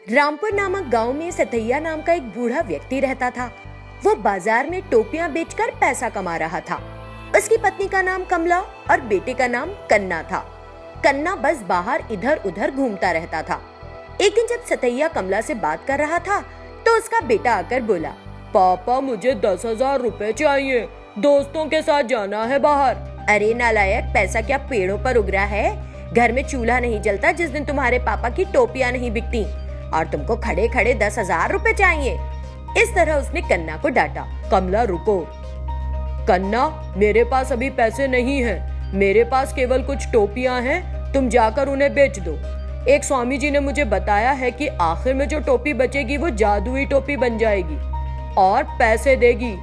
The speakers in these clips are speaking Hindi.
रामपुर नामक गांव में सतैया नाम का एक बूढ़ा व्यक्ति रहता था। वो बाजार में टोपियां बेचकर पैसा कमा रहा था। उसकी पत्नी का नाम कमला और बेटे का नाम कन्ना था। कन्ना बस बाहर इधर उधर घूमता रहता था। एक दिन जब सतैया कमला से बात कर रहा था तो उसका बेटा आकर बोला, पापा मुझे 10,000 रुपए चाहिए, दोस्तों के साथ जाना है बाहर। अरे नालायक, पैसा क्या पेड़ों पर उग रहा है? घर में चूल्हा नहीं जलता जिस दिन तुम्हारे पापा की टोपियां नहीं बिकती और तुमको खड़े खड़े 10,000 रुपए चाहिए। इस तरह उसने कन्ना को डांटा। कमला रुको। कन्ना, मेरे पास अभी पैसे नहीं हैं, मेरे पास केवल कुछ टोपियां हैं, तुम जाकर उन्हें बेच दो। एक स्वामी जी ने मुझे बताया है कि आखिर में जो टोपी बचेगी वो जादुई टोपी बन जाएगी और पैसे देगी।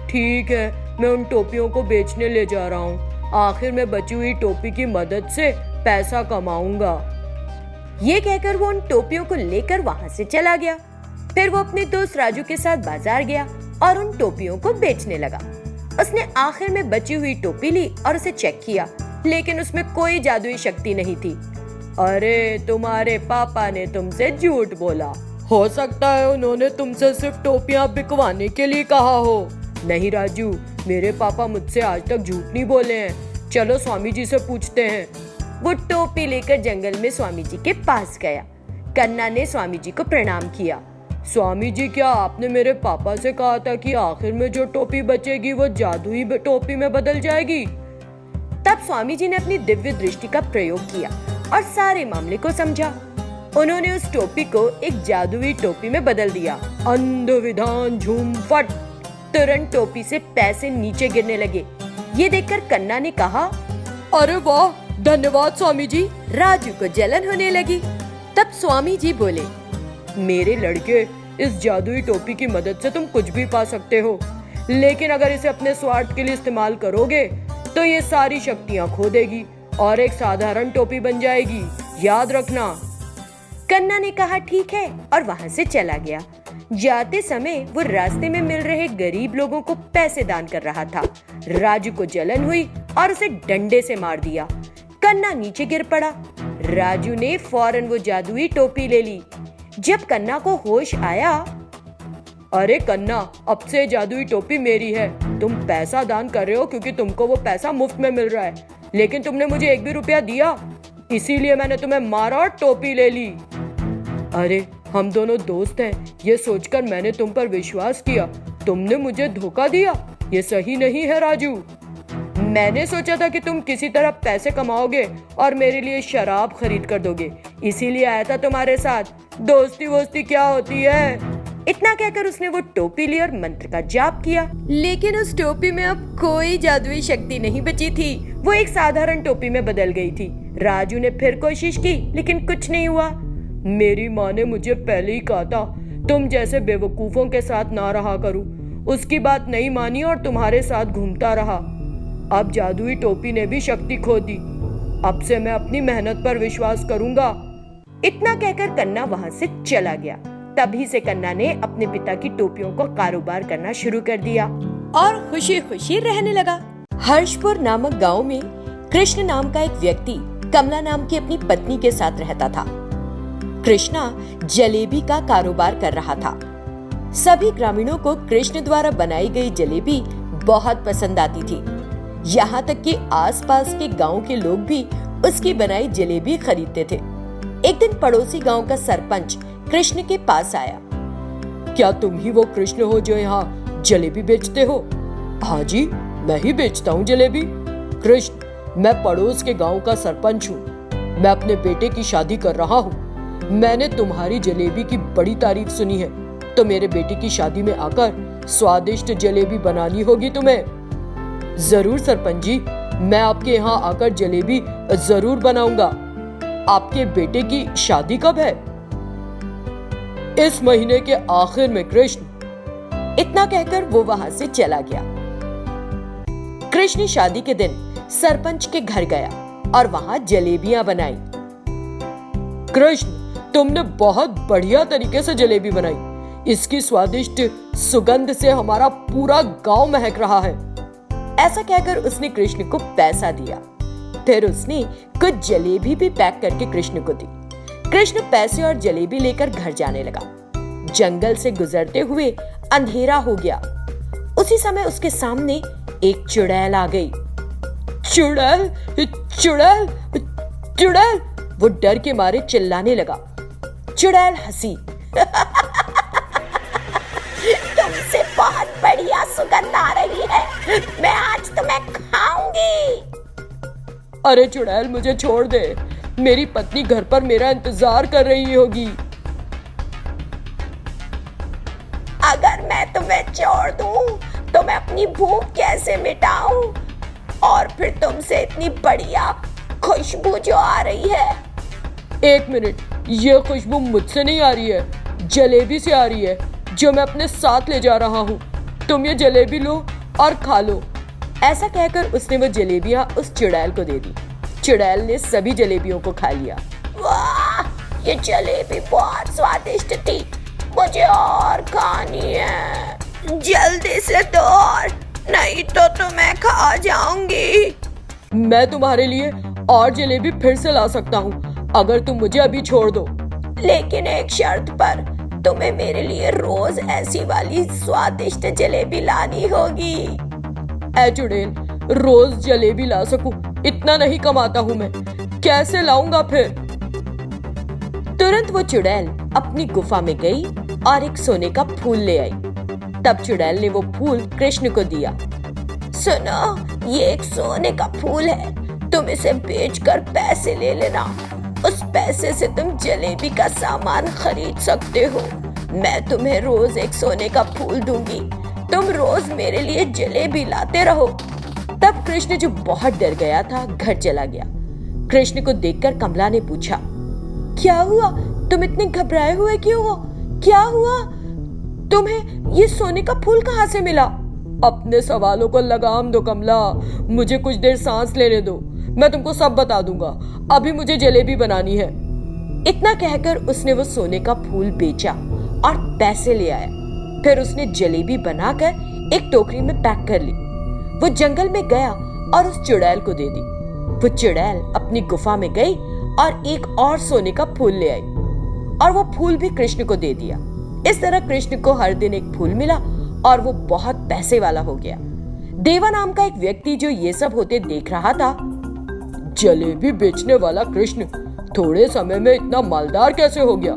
ठीक है, मैं उन टोपियों को बेचने ले जा रहा हूँ, आखिर में बची हुई टोपी की मदद से पैसा कमाऊंगा। ये कहकर वो उन टोपियों को लेकर वहाँ से चला गया। फिर वो अपने दोस्त राजू के साथ बाजार गया और उन टोपियों को बेचने लगा। उसने आखिर में बची हुई टोपी ली और उसे चेक किया, लेकिन उसमें कोई जादुई शक्ति नहीं थी। अरे, तुम्हारे पापा ने तुमसे झूठ बोला। हो सकता है उन्होंने तुमसे सिर्फ टोपियां बिकवाने के लिए कहा हो। नहीं राजू, मेरे पापा मुझसे आज तक झूठ नहीं बोले हैं। चलो स्वामी जी से पूछते हैं। वो टोपी लेकर जंगल में स्वामी जी के पास गया। कन्ना ने स्वामी जी को प्रणाम किया। स्वामी जी, क्या आपने मेरे पापा से कहा था कि आखिर में जो टोपी बचेगी वो जादुई टोपी में बदल जाएगी? तब स्वामी जी ने अपनी दिव्य दृष्टि का प्रयोग किया और सारे मामले को समझा। उन्होंने उस टोपी को एक जादुई टोपी में बदल दिया। अंध विधान झूम फट। तुरंत टोपी से पैसे नीचे गिरने लगे। ये देखकर कन्ना ने कहा, अरे वाह, धन्यवाद स्वामी जी। राजू को जलन होने लगी। तब स्वामी जी बोले, मेरे लड़के, इस जादुई टोपी की मदद से तुम कुछ भी पा सकते हो, लेकिन अगर इसे अपने स्वार्थ के लिए इस्तेमाल करोगे तो ये सारी शक्तियाँ खो देगी और एक साधारण टोपी बन जाएगी, याद रखना। कन्ना ने कहा ठीक है और वहाँ से चला गया। जाते समय वो रास्ते में मिल रहे गरीब लोगों को पैसे दान कर रहा था। राजू को जलन हुई और उसे डंडे से मार दिया। कन्ना नीचे गिर पड़ा। राजू ने फौरन वो जादुई टोपी ले ली। जब कन्ना को होश आया, अरे कन्ना, अब से जादुई टोपी मेरी है। तुम पैसा दान कर रहे हो क्योंकि तुमको वो पैसा मुफ्त में मिल रहा है, लेकिन तुमने मुझे एक भी रुपया दिया, इसीलिए मैंने तुम्हें मारा और टोपी ले ली। अरे, हम दोनों दोस्त हैं, ये सोचकर मैंने तुम पर विश्वास किया, तुमने मुझे धोखा दिया। ये सही नहीं है राजू। मैंने सोचा था कि तुम किसी तरह पैसे कमाओगे और मेरे लिए शराब खरीद कर दोगे, इसीलिए आया था तुम्हारे साथ। दोस्ती वोस्ती क्या होती है? इतना कहकर उसने वो टोपी ली और मंत्र का जाप किया, लेकिन उस टोपी में अब कोई जादुई शक्ति नहीं बची थी। वो एक साधारण टोपी में बदल गई थी। राजू ने फिर कोशिश की, लेकिन कुछ नहीं हुआ। मेरी माँ ने मुझे पहले ही कहा था तुम जैसे बेवकूफों के साथ ना रहा करूं। उसकी बात नहीं मानी और तुम्हारे साथ घूमता रहा। अब जादुई टोपी ने भी शक्ति खो दी। अब से मैं अपनी मेहनत पर विश्वास करूंगा। इतना कहकर कन्ना वहाँ से चला गया। तभी से कन्ना ने अपने पिता की टोपियों को कारोबार करना शुरू कर दिया और खुशी खुशी रहने लगा। हर्षपुर नामक गांव में कृष्ण नाम का एक व्यक्ति कमला नाम की अपनी पत्नी के साथ रहता था। कृष्णा जलेबी का कारोबार कर रहा था। सभी ग्रामीणों को कृष्ण द्वारा बनाई गई जलेबी बहुत पसंद आती थी। यहाँ तक कि आसपास के गांव के लोग भी उसकी बनाई जलेबी खरीदते थे। एक दिन पड़ोसी गांव का सरपंच कृष्ण के पास आया। क्या तुम ही वो कृष्ण हो जो यहाँ जलेबी बेचते हो? हाँ जी, मैं ही बेचता हूँ जलेबी। कृष्ण, मैं पड़ोस के गांव का सरपंच हूँ। मैं अपने बेटे की शादी कर रहा हूँ। मैंने तुम्हारी जलेबी की बड़ी तारीफ सुनी है, तो मेरे बेटे की शादी में आकर स्वादिष्ट जलेबी बनानी होगी तुम्हें। जरूर सरपंच जी, मैं आपके यहाँ आकर जलेबी जरूर बनाऊंगा। आपके बेटे की शादी कब है? इस महीने के आखिर में कृष्ण। इतना कहकर वो वहां से चला गया। कृष्ण शादी के दिन सरपंच के घर गया और वहां जलेबियां बनाई। कृष्ण, तुमने बहुत बढ़िया तरीके से जलेबी बनाई। इसकी स्वादिष्ट सुगंध से हमारा पूरा गांव महक रहा है। ऐसा कहकर उसने कृष्ण को पैसा दिया। फिर उसने कुछ जलेबी भी पैक करके कृष्ण को दी। कृष्ण पैसे और जलेबी लेकर घर जाने लगा। जंगल से गुजरते हुए अंधेरा हो गया। उसी समय उसके सामने एक चुड़ैल आ गई। चुड़ैल, चुड़ैल, चुड़ैल! वो डर के मारे चिल्लाने लगा। चुड़ैल हंसी। तुमसे बहुत बढ़िया सुगंध आ रही है, मैं आज तुम्हें खाऊंगी। अरे चुड़ैल, मुझे छोड़ दे, मेरी पत्नी घर पर मेरा इंतजार कर रही होगी। अगर मैं तुम्हें छोड़ दूं तो मैं अपनी भूख कैसे मिटाऊं? और फिर तुमसे इतनी बढ़िया खुशबू जो आ रही है। एक मिनट, ये खुशबू मुझसे नहीं आ रही है, जलेबी से आ रही है जो मैं अपने साथ ले जा रहा हूँ। तुम ये जलेबी लो और खा लो। ऐसा कहकर उसने वो जलेबियां उस चुड़ैल को दे दी। चुड़ैल ने सभी जलेबियों को खा लिया। वाह, ये जलेबी बहुत स्वादिष्ट थी, मुझे और खानी है। जल्दी से दो, नहीं तो तुम्हें खा जाऊंगी। मैं तुम्हारे लिए और जलेबी फिर से ला सकता हूँ, अगर तुम मुझे अभी छोड़ दो। लेकिन एक शर्त पर, तुम्हें मेरे लिए रोज ऐसी वाली स्वादिष्ट जलेबी लानी होगी। ऐ चुड़ैल, रोज जलेबी ला सकूं, इतना नहीं कमाता हूँ मैं, कैसे लाऊंगा फिर? तुरंत वो चुड़ैल अपनी गुफा में गई और एक सोने का फूल ले आई। तब चुड़ैल ने वो फूल कृष्ण को दिया। सुनो, ये एक सोने का फूल है, तुम इसे बेचकर पैसे ले लेना। उस पैसे से तुम जलेबी का सामान खरीद सकते हो। मैं तुम्हें रोज एक सोने का फूल दूंगी, तुम रोज मेरे लिए जलेबी लाते रहो। तब कृष्ण, जो बहुत डर गया था, घर चला गया। कृष्ण को देखकर कमला ने पूछा, क्या हुआ? तुम इतने घबराए हुए क्यों हो? क्या हुआ? तुम्हें ये सोने का फूल कहाँ से मिला? अपने सवालों को लगाम दो कमला, मुझे कुछ देर सांस लेने दो, मैं तुमको सब बता दूंगा। अभी मुझे जलेबी बनानी है। इतना कहकर उसने वो सोने का फूल बेचा और पैसे ले आया। फिर उसने जलेबी बनाकर एक टोकरी में पैक कर ली। वो जंगल में गया और उस चुड़ैल को दे दी। वो चुड़ैल अपनी गुफा में गई और एक और सोने का फूल ले आई और वो फूल भी कृष्ण को दे दिया। इस तरह कृष्ण को हर दिन एक फूल मिला और वो बहुत पैसे वाला हो गया। देवा नाम का एक व्यक्ति जो ये सब होते देख रहा था। जलेबी बेचने वाला कृष्ण थोड़े समय में इतना मालदार कैसे हो गया?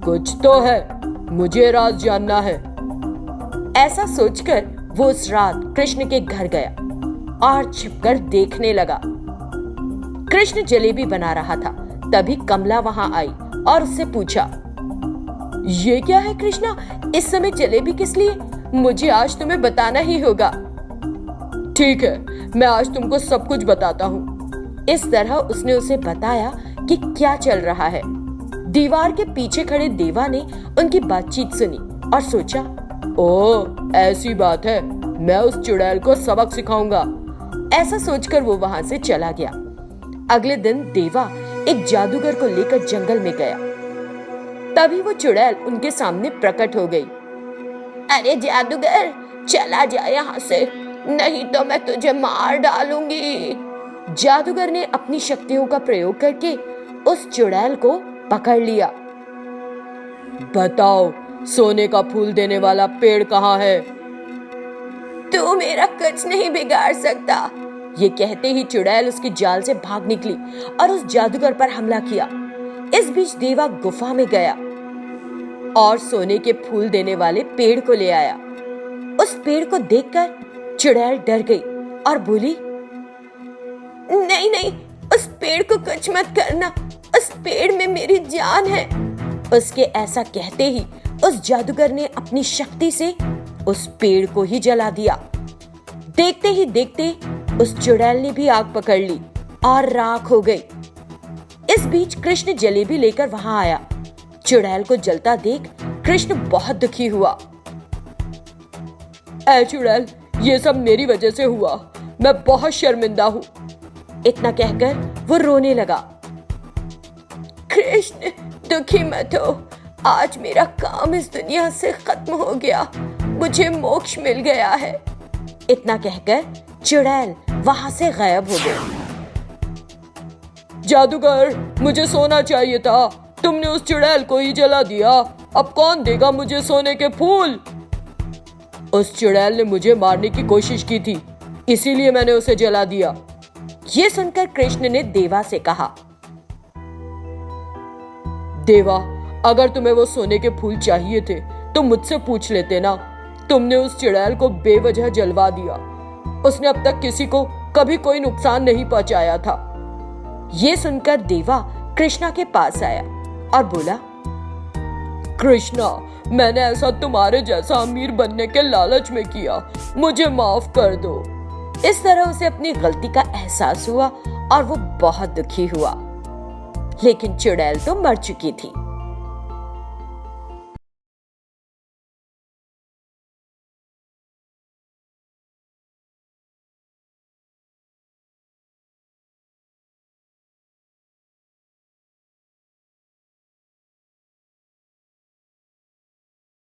कुछ तो है, मुझे राज जानना है। ऐसा सोचकर वो उस रात कृष्ण के घर गया और छिपकर देखने लगा। कृष्ण जलेबी बना रहा था। तभी कमला वहां आई और उससे पूछा, ये क्या है कृष्णा, इस समय जलेबी किस लिए? मुझे आज तुम्हें बताना ही होगा। ठीक है, मैं आज तुमको सब कुछ बताता हूँ। इस तरह उसने उसे बताया कि क्या चल रहा है। दीवार के पीछे खड़े देवा ने उनकी बातचीत सुनी और सोचा, ओह, ऐसी बात है, मैं उस चुड़ैल को सबक सिखाऊंगा। ऐसा सोचकर वो वहां से चला गया। अगले दिन देवा एक जादूगर को लेकर जंगल में गया। तभी वो चुड़ैल उनके सामने प्रकट हो गई। अरे जादूगर, चला जा यहाँ से, नहीं तो मैं तुझे मार डालूंगी। जादूगर ने अपनी शक्तियों का प्रयोग करके उस चुड़ैल को पकड़ लिया। बताओ, सोने का फूल देने वाला पेड़ कहाँ है? तू मेरा कुछ नहीं बिगाड़ सकता। ये कहते ही चुड़ैल उसके जाल से भाग निकली और उस जादूगर पर हमला किया। इस बीच देवा गुफा में गया और सोने के फूल देने वाले पेड़ को ले आया। उस पेड़ को देखकर चुड़ैल डर गई और बोली, नहीं नहीं, उस पेड़ को कुछ मत करना, उस पेड़ में मेरी जान है। उसके ऐसा कहते ही उस जादूगर ने अपनी शक्ति से उस पेड़ को ही जला दिया। देखते ही देखते उस चुड़ैल ने भी आग पकड़ ली और राख हो गई। इस बीच कृष्ण जलेबी लेकर वहां आया। चुड़ैल को जलता देख कृष्ण बहुत दुखी हुआ। ऐ चुड़ैल, ये सब मेरी वजह से हुआ, मैं बहुत शर्मिंदा हूँ। इतना कहकर वो रोने लगा। कृष्ण, दुखी मत हो, आज मेरा काम इस दुनिया से खत्म हो गया, मुझे मोक्ष मिल गया है। इतना कहकर चुड़ैल वहां से गायब हो गई। जादूगर, मुझे सोना चाहिए था, तुमने उस चुड़ैल को ही जला दिया। अब कौन देगा मुझे सोने के फूल? उस चुड़ैल ने मुझे मारने की कोशिश की थी, इसीलिए मैंने उसे जला दिया। ये सुनकर कृष्ण ने देवा से कहा, देवा, अगर तुम्हें वो सोने के फूल चाहिए थे तो मुझसे पूछ लेते ना। तुमने उस चुड़ैल को बेवजह जलवा दिया। उसने अब तक किसी को कभी कोई नुकसान नहीं पहुंचाया था। ये सुनकर देवा कृष्णा के पास आया और बोला, कृष्णा, मैंने ऐसा तुम्हारे जैसा अमीर बनने के लालच में किया, मुझे माफ कर दो। इस तरह उसे अपनी गलती का एहसास हुआ और वो बहुत दुखी हुआ। लेकिन चुड़ैल तो मर चुकी थी।